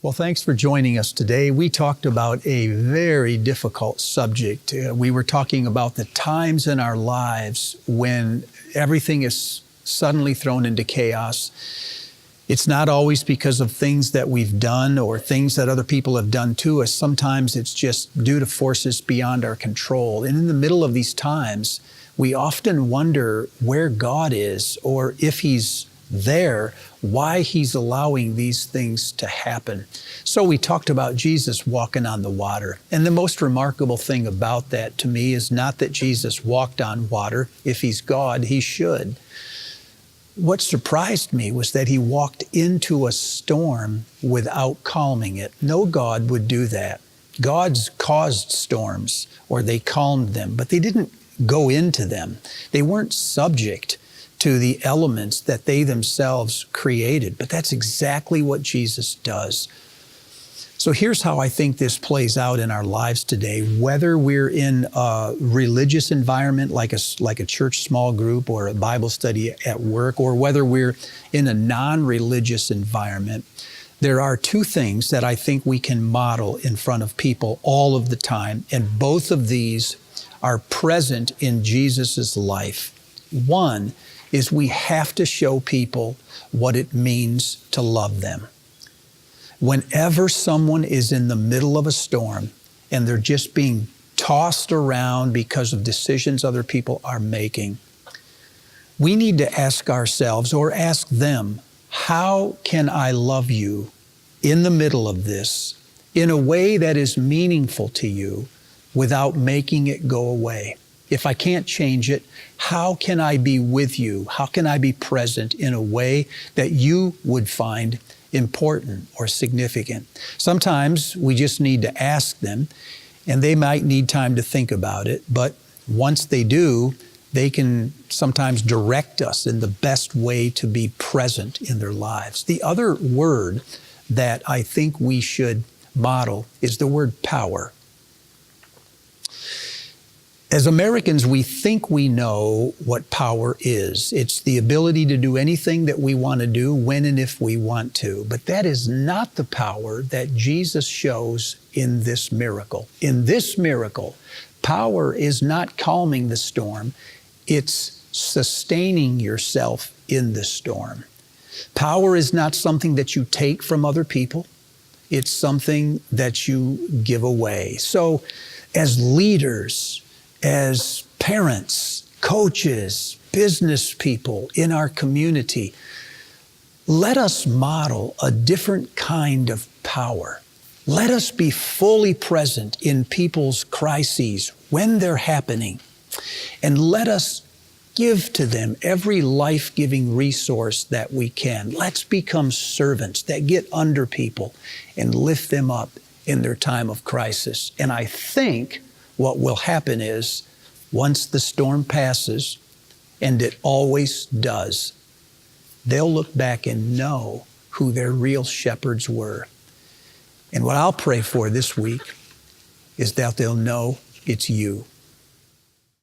Well, thanks for joining us today. We talked about a very difficult subject. We were talking about the times in our lives when everything is suddenly thrown into chaos. It's not always because of things that we've done or things that other people have done to us. Sometimes it's just due to forces beyond our control. And in the middle of these times, we often wonder where God is, or if He's there, why He's allowing these things to happen. So we talked about Jesus walking on the water. And the most remarkable thing about that to me is not that Jesus walked on water. If He's God, He should. What surprised me was that He walked into a storm without calming it. No God would do that. Gods caused storms, or they calmed them, but they didn't go into them. They weren't subject to the elements that they themselves created. But that's exactly what Jesus does. So here's how I think this plays out in our lives today. Whether we're in a religious environment like a church small group or a Bible study at work, or whether we're in a non-religious environment, there are two things that I think we can model in front of people all of the time, and both of these are present in Jesus' life. One is we have to show people what it means to love them. Whenever someone is in the middle of a storm and they're just being tossed around because of decisions other people are making, we need to ask ourselves or ask them, how can I love you in the middle of this in a way that is meaningful to you without making it go away? If I can't change it, how can I be with you? How can I be present in a way that you would find important or significant? Sometimes we just need to ask them, and they might need time to think about it, but once they do, they can sometimes direct us in the best way to be present in their lives. The other word that I think we should model is the word power. As Americans, we think we know what power is. It's the ability to do anything that we want to do when and if we want to. But that is not the power that Jesus shows in this miracle. In this miracle, power is not calming the storm. It's sustaining yourself in the storm. Power is not something that you take from other people. It's something that you give away. So as leaders, as parents, coaches, business people in our community, let us model a different kind of power. Let us be fully present in people's crises when they're happening, and let us give to them every life-giving resource that we can. Let's become servants that get under people and lift them up in their time of crisis. And I think what will happen is, once the storm passes, and it always does, they'll look back and know who their real shepherds were. And what I'll pray for this week is that they'll know it's you.